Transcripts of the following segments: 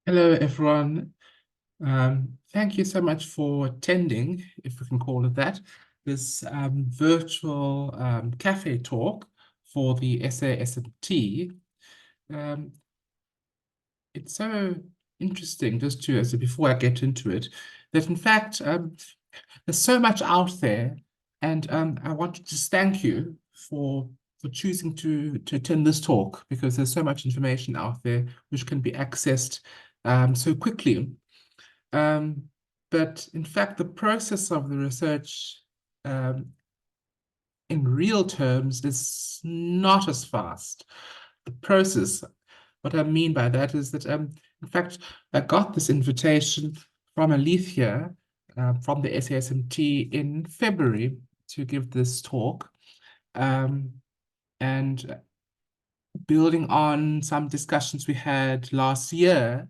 Hello, everyone. Thank you so much for attending, if we can call it that, this virtual cafe talk for the SASMT. Um, it's so interesting, just to, as before I get into it, that in fact there's so much out there, and I want to just thank you for choosing to attend this talk, because there's so much information out there which can be accessed so quickly. Um, but in fact, the process of the research um, in real terms is not as fast. The process, what I mean by that is that, in fact, I got this invitation from Alethea from the SASMT in February to give this talk. Um, and building on some discussions we had last year,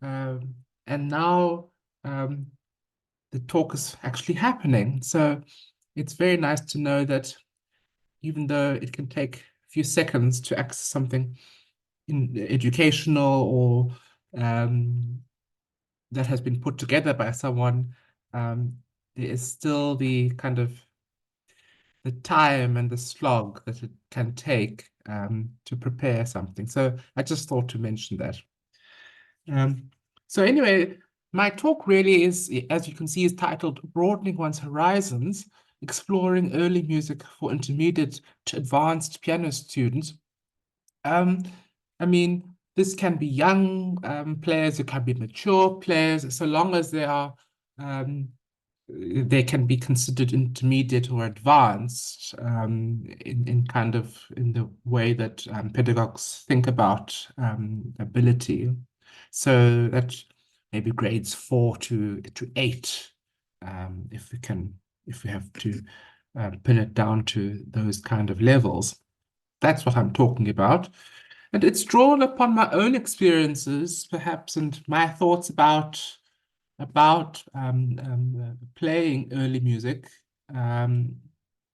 um, and now um, the talk is actually happening. So it's very nice to know that even though it can take a few seconds to access something educational or that has been put together by someone, there is still the kind of the time and the slog that it can take to prepare something. So I just thought to mention that. Um, so anyway, my talk really is, as you can see, is titled Broadening One's Horizons, Exploring Early Music for Intermediate to Advanced Piano Students. Um, I mean, this can be young players, it can be mature players, so long as um, they can be considered intermediate or advanced in kind of in the way that pedagogues think about ability. So that maybe grades 4 to 8, if we have to pin it down to those kind of levels. That's what I'm talking about. And it's drawn upon my own experiences, perhaps, and my thoughts about playing early music um,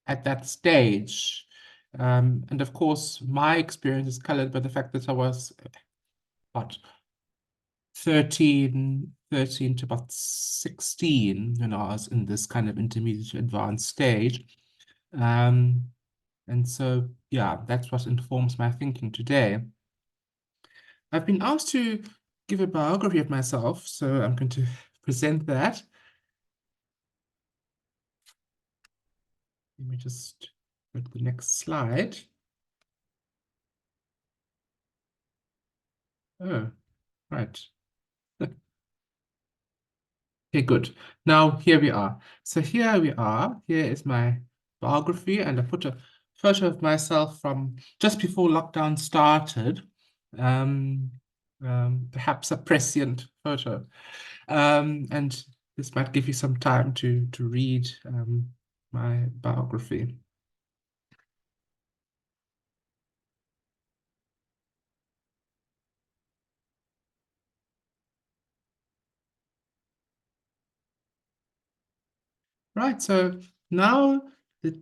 at that stage. And of course, my experience is colored by the fact that I was about 13 to about 16 when I was in this kind of intermediate to advanced stage. Um, and so, yeah, that's what informs my thinking today. I've been asked to give a biography of myself, so I'm going to present that. Let me just go to the next slide. Oh, right. Okay, good. Now here we are. So here we are. Here is my biography, and I put a photo of myself from just before lockdown started. Um, Perhaps a prescient photo. And this might give you some time to read my biography. Right, so now the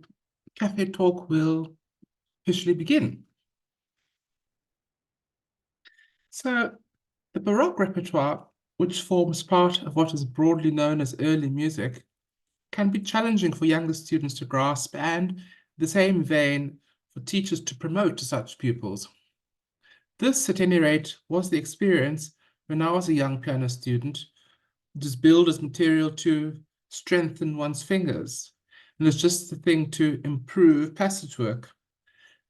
cafe talk will officially begin. So the Baroque repertoire, which forms part of what is broadly known as early music, can be challenging for younger students to grasp and, in the same vein, for teachers to promote to such pupils. This, at any rate, was the experience when I was a young piano student. It is billed as material to strengthen one's fingers, and it's just the thing to improve passage work.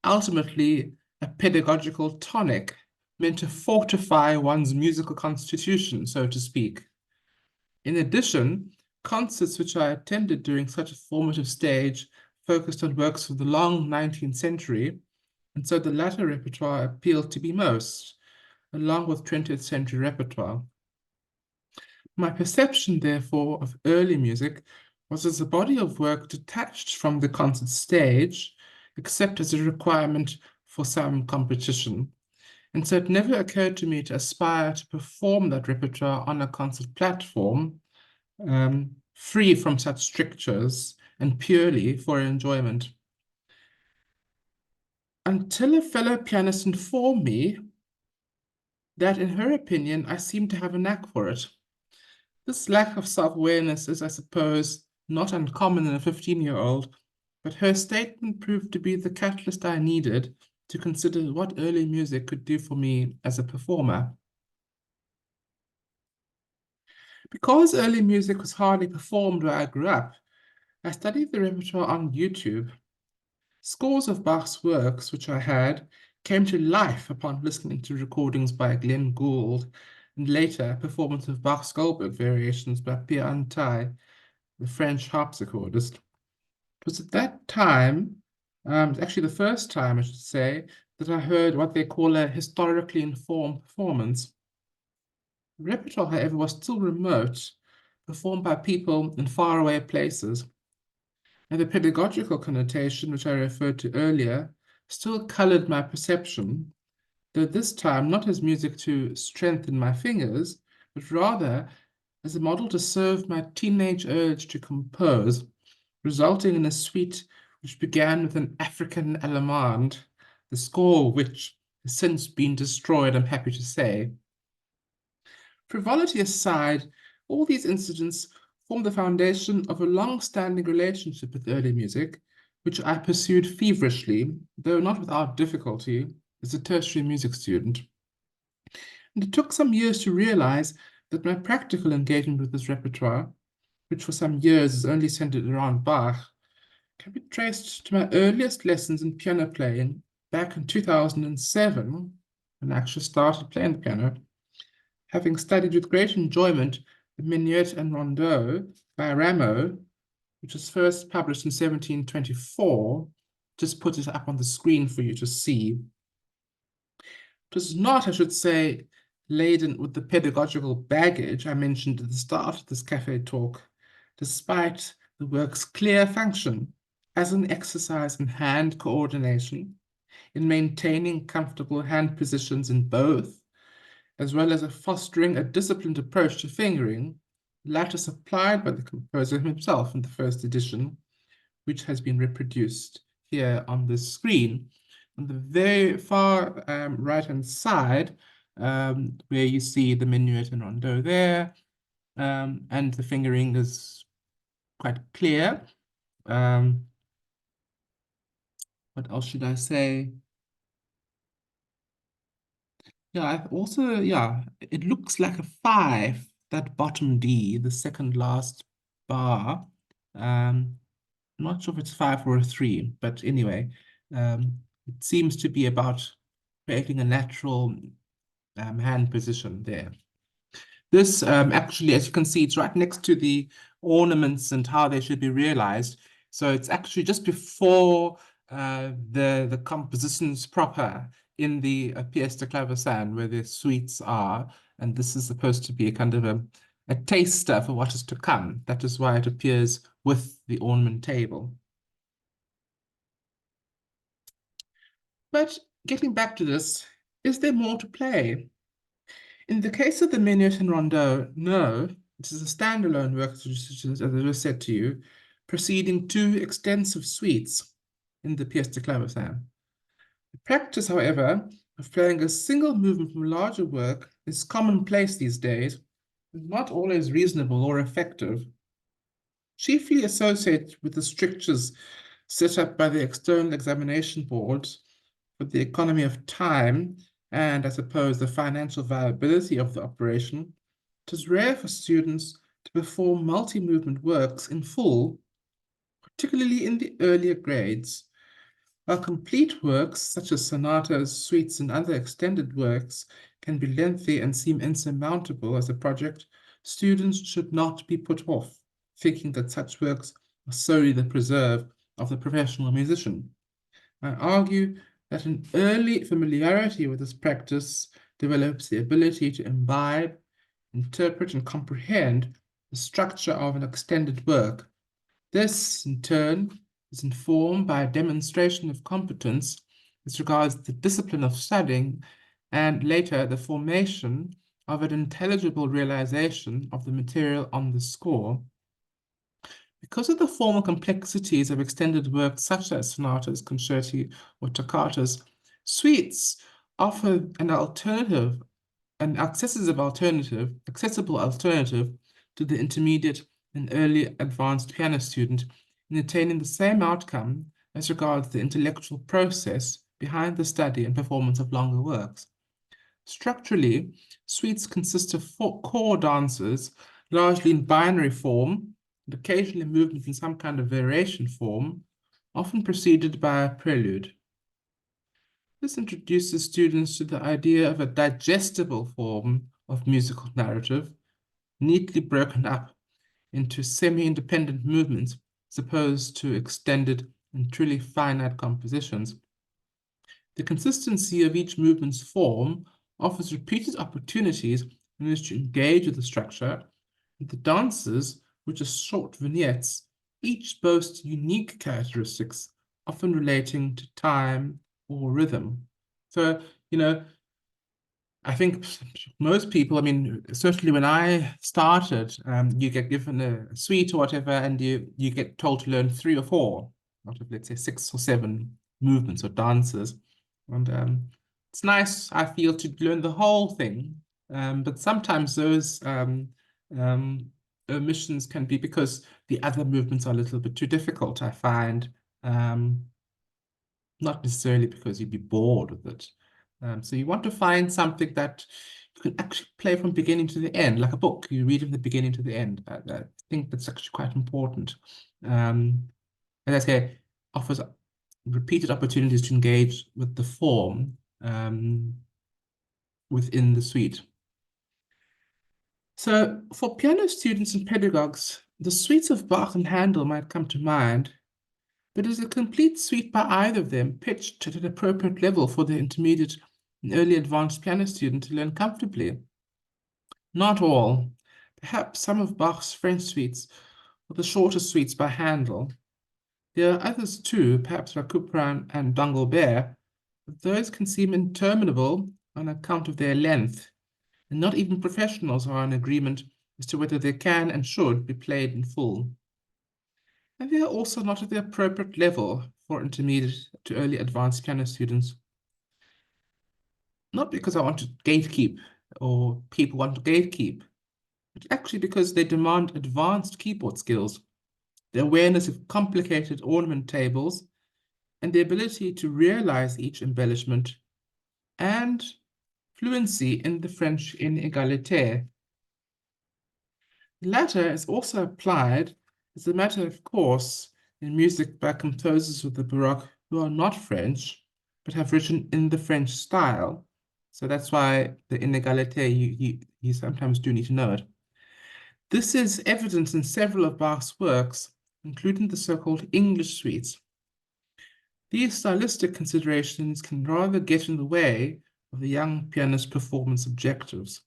Ultimately, a pedagogical tonic meant to fortify one's musical constitution, so to speak. In addition, concerts which I attended during such a formative stage focused on works of the long 19th century, and so the latter repertoire appealed to me most, along with 20th century repertoire. My perception, therefore, of early music was as a body of work detached from the concert stage, except as a requirement for some competition. And so it never occurred to me to aspire to perform that repertoire on a concert platform, free from such strictures and purely for enjoyment. Until a fellow pianist informed me that in her opinion, I seem to have a knack for it. This lack of self-awareness is, I suppose, not uncommon in a 15-year-old, but her statement proved to be the catalyst I needed to consider what early music could do for me as a performer. Because early music was hardly performed where I grew up, I studied the repertoire on YouTube. Scores of Bach's works, which I had, came to life upon listening to recordings by Glenn Gould, and later a performance of Bach's Goldberg variations by Pierre Antaille, the French harpsichordist. It was at that time, actually the first time, I should say, that I heard what they call a historically informed performance. The repertoire, however, was still remote, performed by people in faraway places, and the pedagogical connotation, which I referred to earlier, still colored my perception, though this time not as music to strengthen my fingers, but rather as a model to serve my teenage urge to compose, resulting in a suite which began with an African allemande, the score of which has since been destroyed, I'm happy to say. Frivolity aside, all these incidents form the foundation of a long-standing relationship with early music, which I pursued feverishly, though not without difficulty, as a tertiary music student. And it took some years to realize that my practical engagement with this repertoire, which for some years is only centered around Bach, can be traced to my earliest lessons in piano playing back in 2007, when I actually started playing the piano, having studied with great enjoyment the Minuet and Rondeau by Rameau, which was first published in 1724. Just put it up on the screen for you to see. It was not, I should say, laden with the pedagogical baggage I mentioned at the start of this cafe talk, despite the work's clear function as an exercise in hand coordination, in maintaining comfortable hand positions in both, as well as fostering a disciplined approach to fingering, the latter supplied by the composer himself in the first edition, which has been reproduced here on the screen. On the very far right-hand side, where you see the minuet and rondeau there, and the fingering is quite clear. What else should I say? Yeah, I've also, yeah, it looks like a 5, that bottom D, the second last bar. I'm not sure if it's 5 or a 3, but anyway, it seems to be about creating a natural hand position there. This actually, as you can see, it's right next to the ornaments and how they should be realized. So it's actually just before the compositions proper in the pièce de clavecin, where the suites are. And this is supposed to be a kind of a taster for what is to come. That is why it appears with the ornament table. But getting back to this, is there more to play? In the case of the Minuet and Rondeau, no, it is a standalone work, as I just said to you, preceding 2 extensive suites in the pièce de clavecin. The practice, however, of playing a single movement from a larger work is commonplace these days, and not always reasonable or effective, chiefly associated with the strictures set up by the external examination boards for the economy of time and, I suppose, the financial viability of the operation. It is rare for students to perform multi-movement works in full, particularly in the earlier grades. While complete works, such as sonatas, suites, and other extended works, can be lengthy and seem insurmountable as a project, students should not be put off, thinking that such works are solely the preserve of the professional musician. I argue that an early familiarity with this practice develops the ability to imbibe, interpret, and comprehend the structure of an extended work. This, in turn, is informed by a demonstration of competence as regards the discipline of studying, and later the formation of an intelligible realization of the material on the score. Because of the formal complexities of extended works such as sonatas, concerti, or toccatas, suites offer an alternative an accessible alternative to the intermediate and early advanced piano student in attaining the same outcome as regards the intellectual process behind the study and performance of longer works. Structurally, suites consist of four core dances, largely in binary form, and occasionally movements in some kind of variation form, often preceded by a prelude. This introduces students to the idea of a digestible form of musical narrative, neatly broken up into semi-independent movements as opposed to extended and truly finite compositions. The consistency of each movement's form offers repeated opportunities in which to engage with the structure, and the dances, which are short vignettes, each boast unique characteristics, often relating to time or rhythm. So, I think most people, I mean, certainly when I started, you get given a suite or whatever, and you get told to learn 3 or 4 out of, let's say, 6 or 7 movements or dances. And it's nice, I feel, to learn the whole thing. But sometimes those omissions can be because the other movements are a little bit too difficult, I find. Not necessarily because you'd be bored with it. So you want to find something that you can actually play from beginning to the end, like a book. You read from the beginning to the end. I think that's actually quite important. As I say, offers repeated opportunities to engage with the form within the suite. So for piano students and pedagogues, the suites of Bach and Handel might come to mind, but is a complete suite by either of them pitched at an appropriate level for the intermediate and early advanced piano student to learn comfortably? Not all. Perhaps some of Bach's French suites or the shorter suites by Handel. There are others too, perhaps like Couperin and Dangleberg, but those can seem interminable on account of their length, and not even professionals are in agreement as to whether they can and should be played in full. And they are also not at the appropriate level for intermediate to early advanced piano students. Not because I want to gatekeep or people want to gatekeep, but actually because they demand advanced keyboard skills, the awareness of complicated ornament tables, and the ability to realize each embellishment, and fluency in the French inégalité. The latter is also applied as a matter of course in music by composers of the Baroque who are not French, but have written in the French style. So that's why the inégalité, you sometimes do need to know it. This is evident in several of Bach's works, including the so-called English suites. These stylistic considerations can rather get in the way of the young pianist's performance objectives.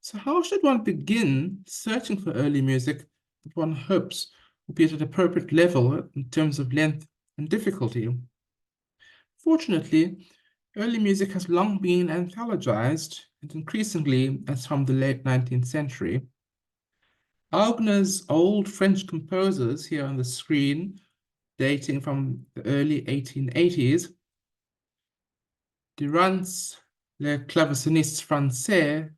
So how should one begin searching for early music that one hopes will be at an appropriate level in terms of length and difficulty? Fortunately, early music has long been anthologized, and increasingly as from the late 19th century. Augner's old French composers here on the screen, dating from the early 1880s, Durant's Les Clavecinistes Français,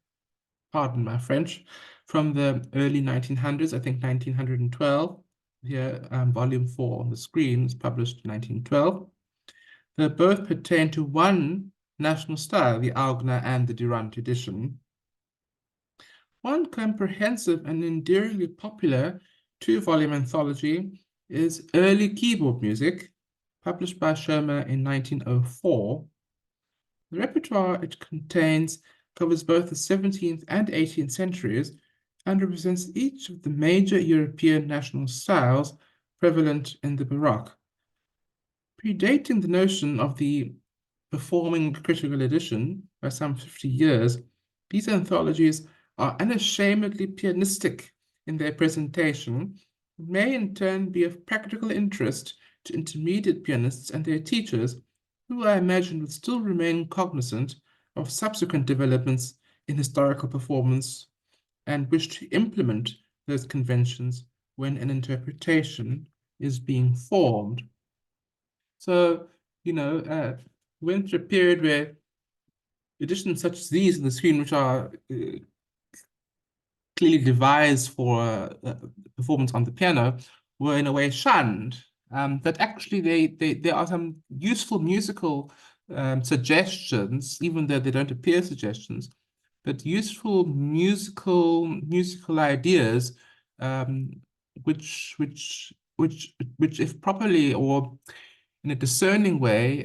pardon my French, from the early 1900s, I think 1912. Here, volume 4 on the screen was published in 1912. They both pertain to one national style, the Augner and the Durant edition. One comprehensive and endearingly popular 2-volume anthology is Early Keyboard Music, published by Schomer in 1904. The repertoire it contains covers both the 17th and 18th centuries and represents each of the major European national styles prevalent in the Baroque. Predating the notion of the performing critical edition by some 50 years, these anthologies are unashamedly pianistic in their presentation, and may in turn be of practical interest to intermediate pianists and their teachers, who I imagine will still remain cognizant of subsequent developments in historical performance and wish to implement those conventions when an interpretation is being formed. So, went through a period where editions such as these in the screen, which are clearly devised for performance on the piano, were in a way shunned. But actually, there are some useful musical suggestions, even though they don't appear suggestions, but useful musical ideas, um, which, if properly or in a discerning way,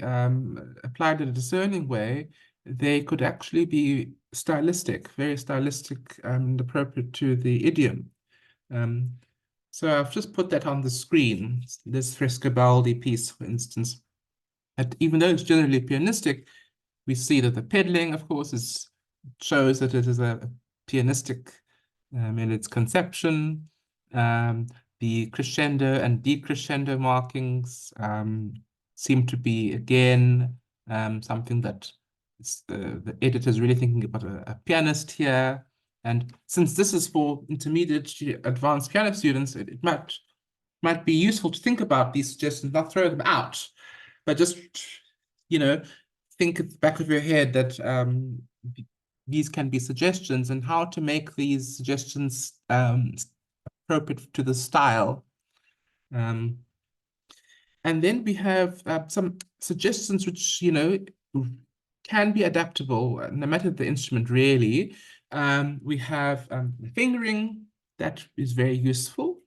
applied in a discerning way, they could actually be stylistic, very stylistic, and appropriate to the idiom. Um, so I've just put that on the screen. This Frescobaldi piece, for instance, that even though it's generally pianistic, we see that the pedaling, of course, shows that it is a pianistic in its conception. Um, the crescendo and decrescendo markings seem to be, again, something that the editor is really thinking about a pianist here. And since this is for intermediate to advanced piano students, it might be useful to think about these suggestions, not throw them out, but just, think at the back of your head that these can be suggestions and how to make these suggestions appropriate to the style. And then we have some suggestions which, can be adaptable no matter the instrument, really. We have fingering, that is very useful.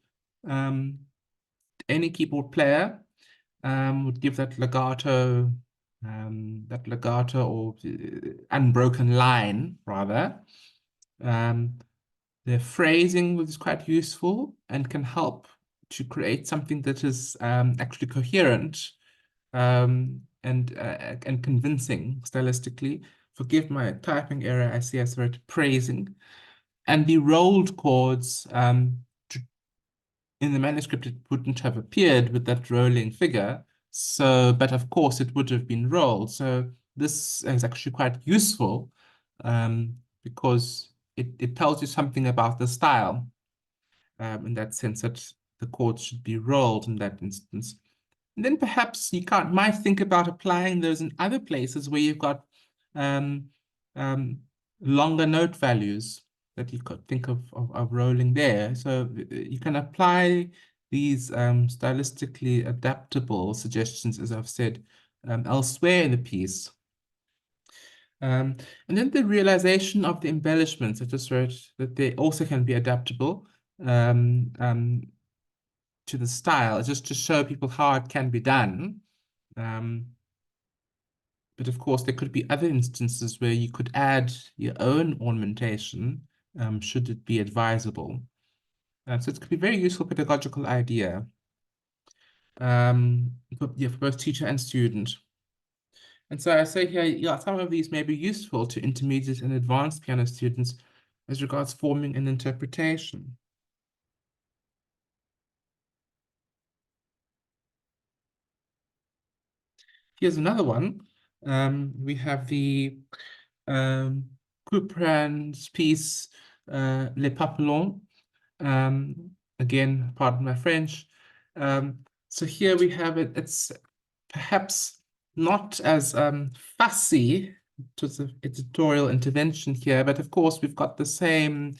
Any keyboard player would give that legato or unbroken line, rather. The phrasing is quite useful and can help to create something that is actually coherent and convincing stylistically. Forgive my typing error, I see I wrote praising. And the rolled chords, in the manuscript, it wouldn't have appeared with that rolling figure. So, but of course, it would have been rolled. So this is actually quite useful because it tells you something about the style in that sense that the chords should be rolled in that instance. And then perhaps you might think about applying those in other places where you've got um, um, longer note values that you could think of rolling there. So you can apply these stylistically adaptable suggestions, as I've said, elsewhere in the piece. And then the realization of the embellishments, I just wrote that they also can be adaptable to the style, just to show people how it can be done. But of course, there could be other instances where you could add your own ornamentation, should it be advisable. So it could be a very useful pedagogical idea for both teacher and student. And so I say here, yeah, some of these may be useful to intermediate and advanced piano students as regards forming an interpretation. Here's another one. We have the Couperin's piece, Les Papillons. Again, pardon my French. So here we have it. It's perhaps not as fussy to the editorial intervention here, but of course we've got the same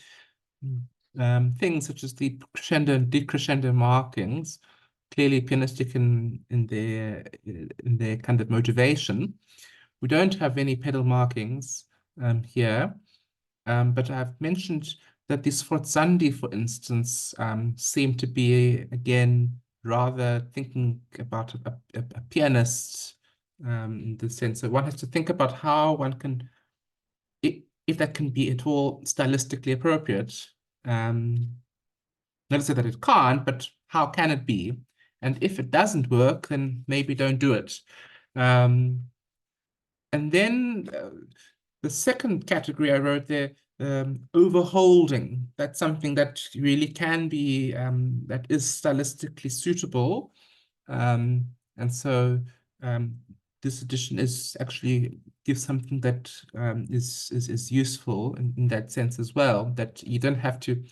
things such as the crescendo and decrescendo markings, clearly pianistic in their kind of motivation. We don't have any pedal markings here, but I've mentioned that the sforzandi, for instance, seem to be, again, rather thinking about a pianist in the sense that one has to think about how one can, if that can be at all stylistically appropriate. Not to say that it can't, but how can it be? And if it doesn't work, then maybe don't do it. And then the second category I wrote there, overholding. That's something that really can be, that is stylistically suitable. And so this edition is actually gives something that is useful in that sense as well, that you don't have to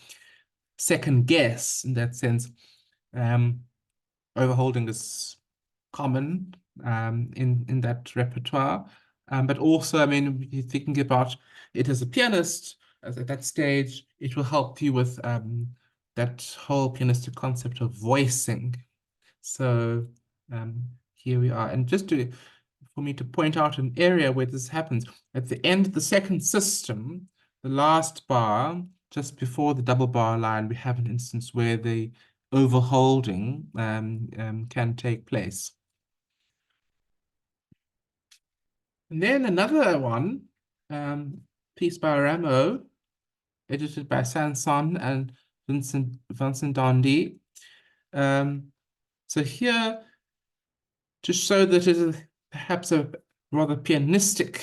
second guess in that sense. Overholding is common in that repertoire. But also, I mean, you're thinking about it as a pianist, at that stage, it will help you with that whole pianistic concept of voicing. So here we are. And just for me to point out an area where this happens, at the end of the second system, the last bar, just before the double bar line, we have an instance where the overholding can take place. And then another one, piece by Rameau, edited by Sanson and Vincent Dandy. So here, to show that it is perhaps a rather pianistic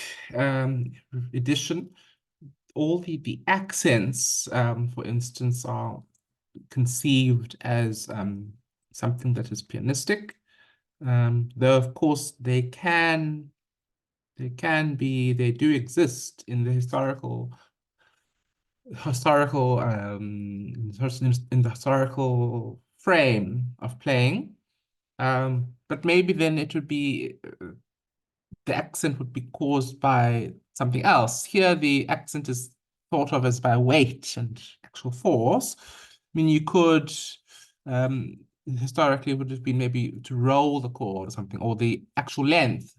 edition, all the accents, for instance, are conceived as something that is pianistic, though of course they do exist in the historical in the historical frame of playing, but maybe then it would be the accent would be caused by something else. Here, the accent is thought of as by weight and actual force. I mean, you could historically it would have been maybe to roll the chord or something, or the actual length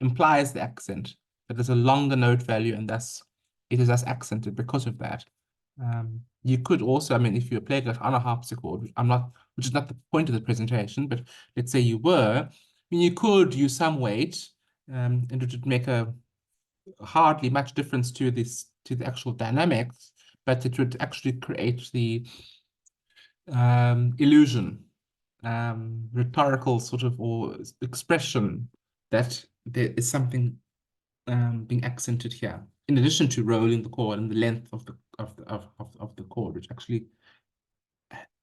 implies the accent, but there's a longer note value, and thus it is thus accented because of that. You could also, I mean, if you're playing it on a harpsichord, which is not the point of the presentation, but let's say you were, I mean, you could use some weight, and it would make a hardly much difference to the actual dynamics, but it would actually create the illusion, rhetorical sort of or expression that there is something being accented here, in addition to rolling the chord and the length of the chord, which actually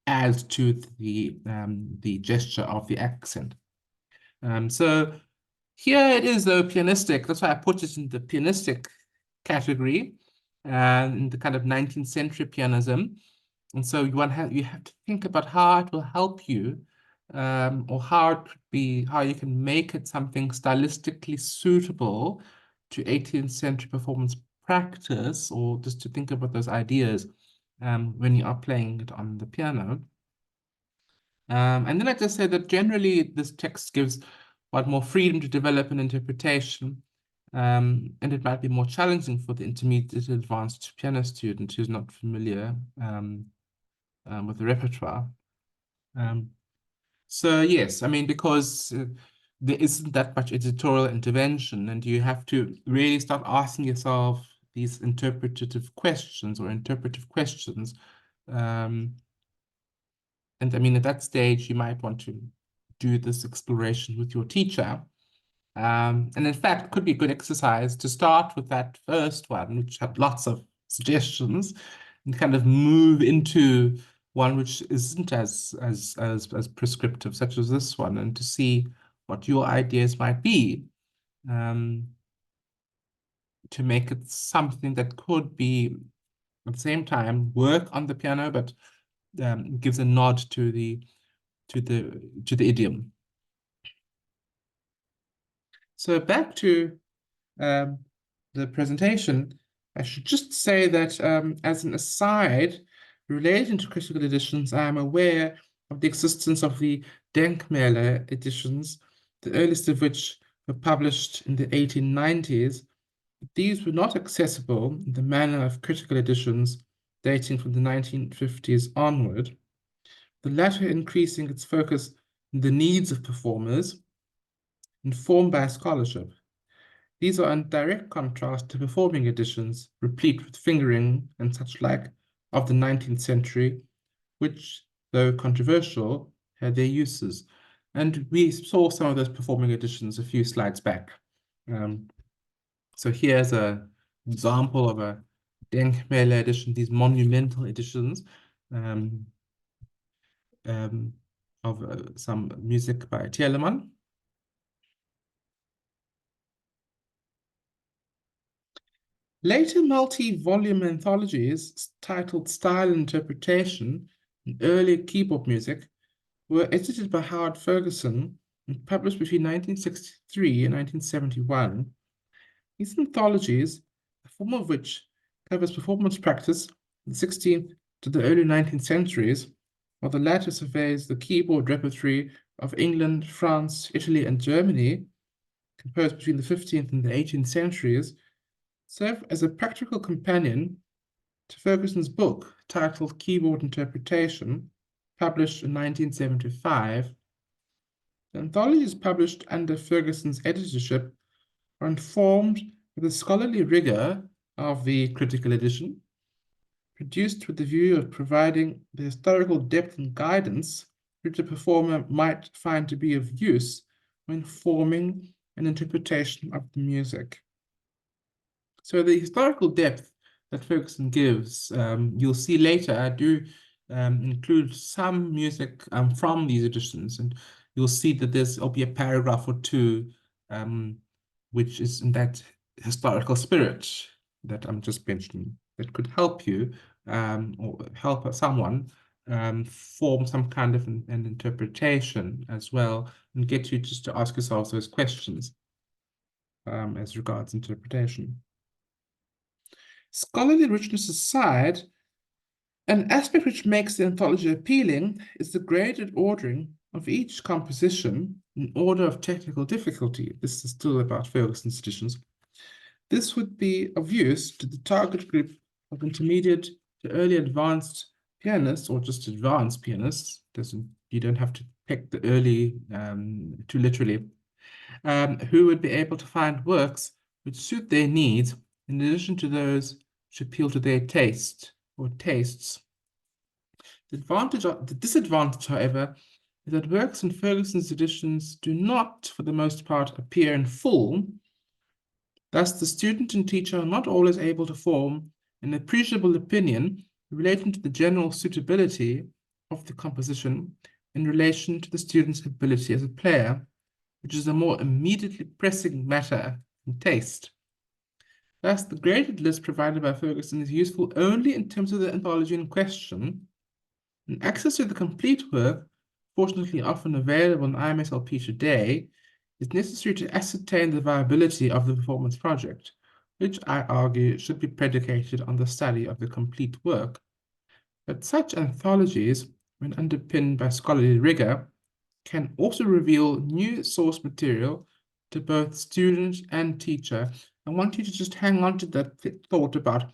adds to the gesture of the accent. So here it is, though, pianistic. That's why I put it in the pianistic category, in the kind of 19th century pianism. And so you have to think about how it will help you, or how you can make it something stylistically suitable to 18th century performance practice, or just to think about those ideas when you are playing it on the piano. And then I just say that generally this text gives one more freedom to develop an interpretation, and it might be more challenging for the intermediate advanced piano student who's not familiar with the repertoire. So yes, I mean, because there isn't that much editorial intervention, and you have to really start asking yourself these interpretative questions or interpretive questions. And I mean, at that stage, you might want to do this exploration with your teacher. And in fact, it could be a good exercise to start with that first one, which had lots of suggestions, and kind of move into one which isn't as prescriptive, such as this one, and to see what your ideas might be, to make it something that could be, at the same time, work on the piano, but gives a nod to the idiom. So back to the presentation, I should just say that as an aside, relating to critical editions, I am aware of the existence of the Denkmäler editions, the earliest of which were published in the 1890s. These were not accessible in the manner of critical editions dating from the 1950s onward, the latter increasing its focus on the needs of performers, informed by scholarship. These are in direct contrast to performing editions, replete with fingering and such like of the 19th century, which, though controversial, had their uses. And we saw some of those performing editions a few slides back. So here's an example of a Denkmäler edition, these monumental editions of some music by Telemann. Later multi-volume anthologies titled Style and Interpretation and Early Keyboard Music were edited by Howard Ferguson and published between 1963 and 1971. These anthologies, the form of which covers performance practice in the 16th to the early 19th centuries, while the latter surveys the keyboard repertory of England, France, Italy, and Germany, composed between the 15th and the 18th centuries, serve as a practical companion to Ferguson's book titled Keyboard Interpretation, published in 1975. The anthologies published under Ferguson's editorship are informed with the scholarly rigor of the critical edition, produced with the view of providing the historical depth and guidance which the performer might find to be of use when forming an interpretation of the music. So the historical depth that Ferguson gives, you'll see later, I do include some music from these editions, and you'll see that there'll be a paragraph or two which is in that historical spirit that I'm just mentioning that could help you or help someone form some kind of an interpretation as well, and get you just to ask yourselves those questions as regards interpretation. Scholarly richness aside, an aspect which makes the anthology appealing is the graded ordering of each composition in order of technical difficulty. This is still about Ferguson's editions. This would be of use to the target group of intermediate to early advanced pianists, or just advanced pianists. You don't have to pick the early too literally, who would be able to find works which suit their needs in addition to those which appeal to their taste or tastes. The disadvantage, however, is that works in Ferguson's editions do not, for the most part, appear in full. Thus, the student and teacher are not always able to form an appreciable opinion relating to the general suitability of the composition in relation to the student's ability as a player, which is a more immediately pressing matter in taste. Thus, the graded list provided by Ferguson is useful only in terms of the anthology in question, and access to the complete work, fortunately often available on IMSLP today, is necessary to ascertain the viability of the performance project, which I argue should be predicated on the study of the complete work. But such anthologies, when underpinned by scholarly rigor, can also reveal new source material to both student and teacher. I want you to just hang on to that thought about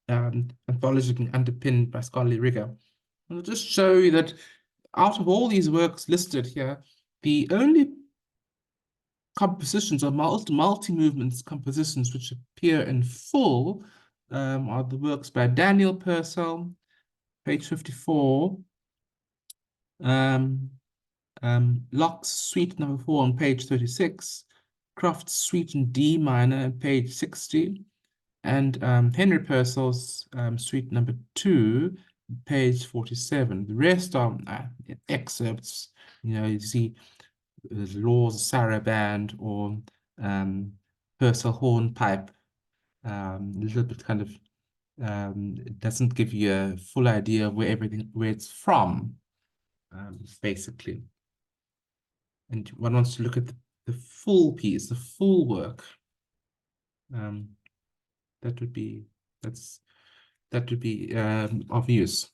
anthology being underpinned by scholarly rigor. I'll just show you that out of all these works listed here, the only compositions or multi-movements compositions which appear in full are the works by Daniel Purcell, page 54, Locke's Suite number 4 on page 36, Croft's Suite in D minor on page 60, and Henry Purcell's Suite number 2, page 47. The rest are excerpts. You see the Laws Saraband or Purcell Hornpipe. A little bit kind of it doesn't give you a full idea of where it's from, basically. And one wants to look at the full piece, the full work. That would be of use.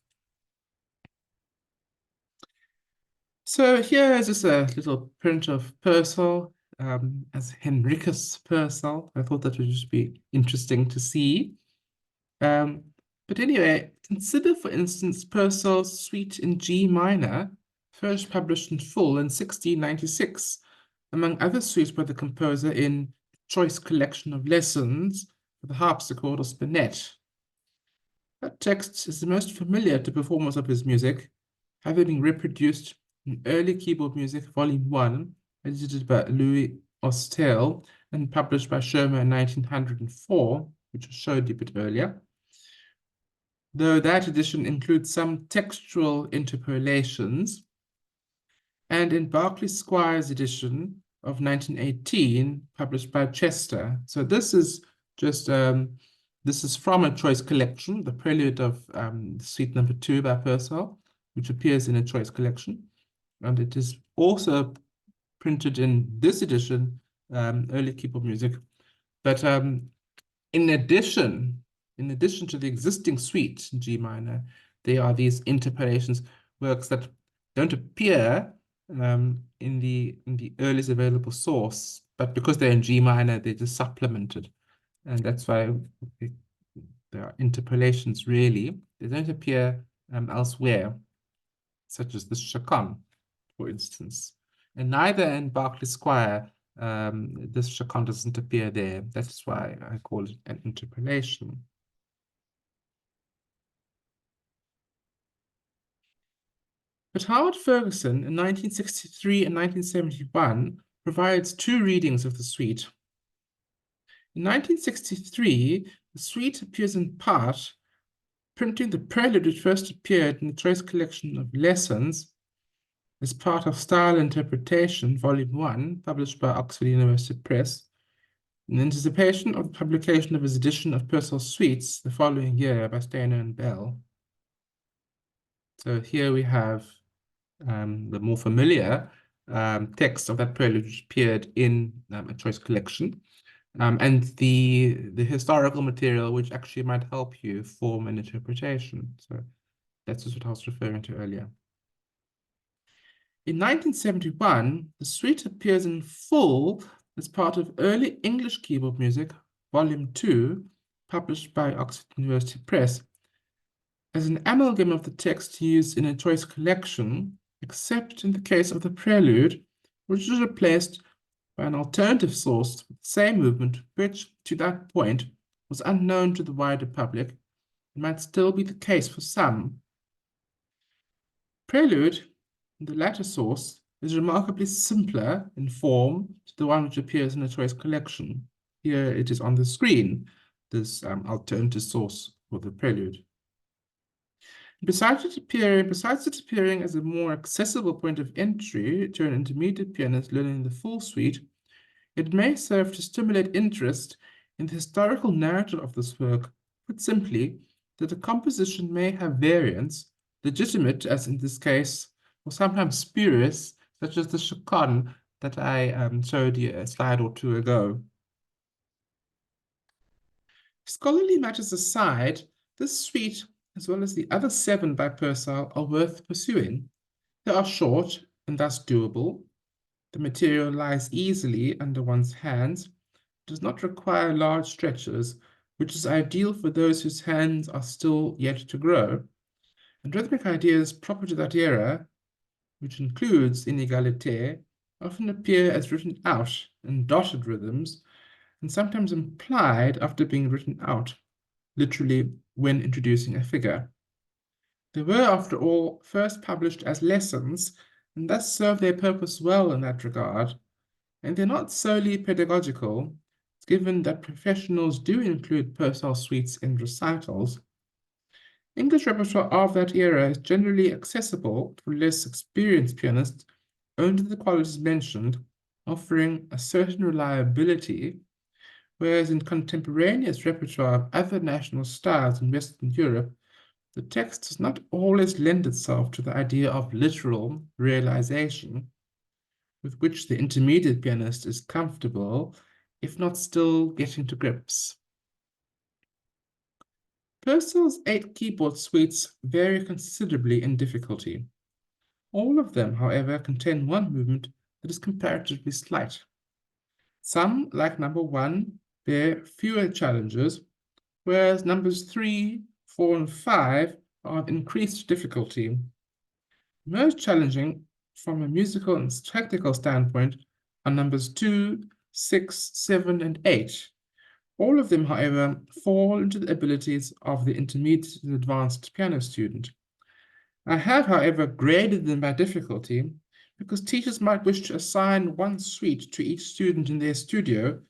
So here is just a little print of Purcell as Henricus Purcell. I thought that would just be interesting to see. But anyway, consider, for instance, Purcell's Suite in G minor, first published in full in 1696, among other suites by the composer in Choice Collection of Lessons for the harpsichord or spinet. That text is the most familiar to performers of his music, having been reproduced in Early Keyboard Music, Volume 1, edited by Louis Ostel and published by Schirmer in 1904, which I showed you a bit earlier. Though that edition includes some textual interpolations, and in Barclay Squire's edition of 1918, published by Chester. So this is just this is from a choice collection, the prelude of Suite number 2 by Purcell, which appears in a choice collection, and it is also printed in this edition, Early Keyboard Music, But in addition to the existing suite in G minor, there are these interpolations works that don't appear in the earliest available source, but because they're in G minor, they're just supplemented, and that's why there are interpolations. Really, they don't appear elsewhere, such as the chaconne, for instance, and neither in Berkeley Square. This chaconne doesn't appear there. That's why I call it an interpolation. But Howard Ferguson in 1963 and 1971 provides two readings of the suite. In 1963, the suite appears in part, printing the prelude which first appeared in the Choice Collection of Lessons as part of Style Interpretation, Volume 1, published by Oxford University Press, in anticipation of the publication of his edition of Purcell's Suites the following year by Stainer and Bell. So here we have the more familiar text of that prelude, which appeared in a Choice collection, and the historical material, which actually might help you form an interpretation. So that's just what I was referring to earlier. In 1971, the suite appears in full as part of Early English Keyboard Music, Volume 2, published by Oxford University Press, as an amalgam of the text used in a Choice collection, except in the case of the prelude, which was replaced by an alternative source with the same movement, which, to that point, was unknown to the wider public, and might still be the case for some. Prelude, the latter source, is remarkably simpler in form to the one which appears in a Choice collection. Here it is on the screen, this alternative source for the prelude. Besides it appearing as a more accessible point of entry to an intermediate pianist learning the full suite, it may serve to stimulate interest in the historical narrative of this work. Put simply, that the composition may have variants, legitimate as in this case, or sometimes spurious, such as the chaconne that I showed you a slide or two ago. Scholarly matters aside, this suite, as well as the other 7 by Purcell, are worth pursuing. They are short and thus doable. The material lies easily under one's hands, does not require large stretches, which is ideal for those whose hands are still yet to grow. And rhythmic ideas proper to that era, which includes inégalité, often appear as written out in dotted rhythms, and sometimes implied after being written out, literally when introducing a figure. They were, after all, first published as lessons, and thus serve their purpose well in that regard, and they're not solely pedagogical, given that professionals do include Purcell suites in recitals. English repertoire of that era is generally accessible to less experienced pianists owing to the qualities mentioned, offering a certain reliability, whereas in contemporaneous repertoire of other national styles in Western Europe, the text does not always lend itself to the idea of literal realization, with which the intermediate pianist is comfortable, if not still getting to grips. Purcell's 8 keyboard suites vary considerably in difficulty. All of them, however, contain one movement that is comparatively slight. Some, like number 1, bear fewer challenges, whereas numbers 3, 4, and 5 are of increased difficulty. Most challenging from a musical and technical standpoint are numbers 2, 6, 7, and 8. All of them, however, fall into the abilities of the intermediate and advanced piano student. I have, however, graded them by difficulty because teachers might wish to assign one suite to each student in their studio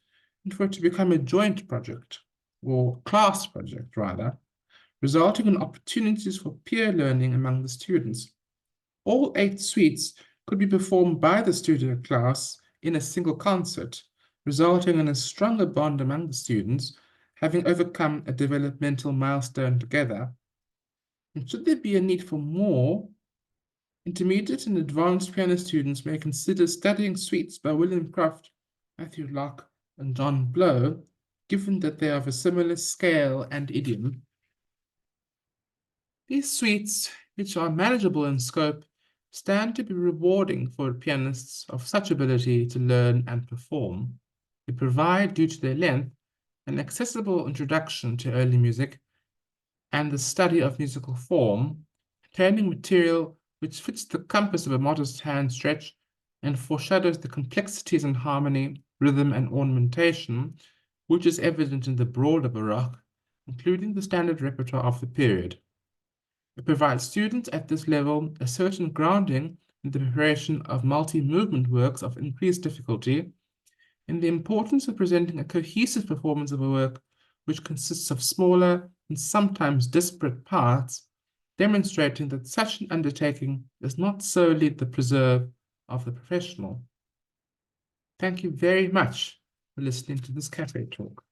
and for it to become a joint project, or class project rather, resulting in opportunities for peer learning among the students. All 8 suites could be performed by the studio class in a single concert, resulting in a stronger bond among the students, having overcome a developmental milestone together. And should there be a need for more, intermediate and advanced piano students may consider studying suites by William Croft, Matthew Locke, and John Blow, given that they are of a similar scale and idiom. These suites, which are manageable in scope, stand to be rewarding for pianists of such ability to learn and perform. They provide, due to their length, an accessible introduction to early music and the study of musical form, containing material which fits the compass of a modest hand stretch and foreshadows the complexities in harmony, rhythm, and ornamentation, which is evident in the broader Baroque, including the standard repertoire of the period. It provides students at this level a certain grounding in the preparation of multi-movement works of increased difficulty, and the importance of presenting a cohesive performance of a work which consists of smaller and sometimes disparate parts, demonstrating that such an undertaking is not solely the preserve of the professional. Thank you very much for listening to this Café talk.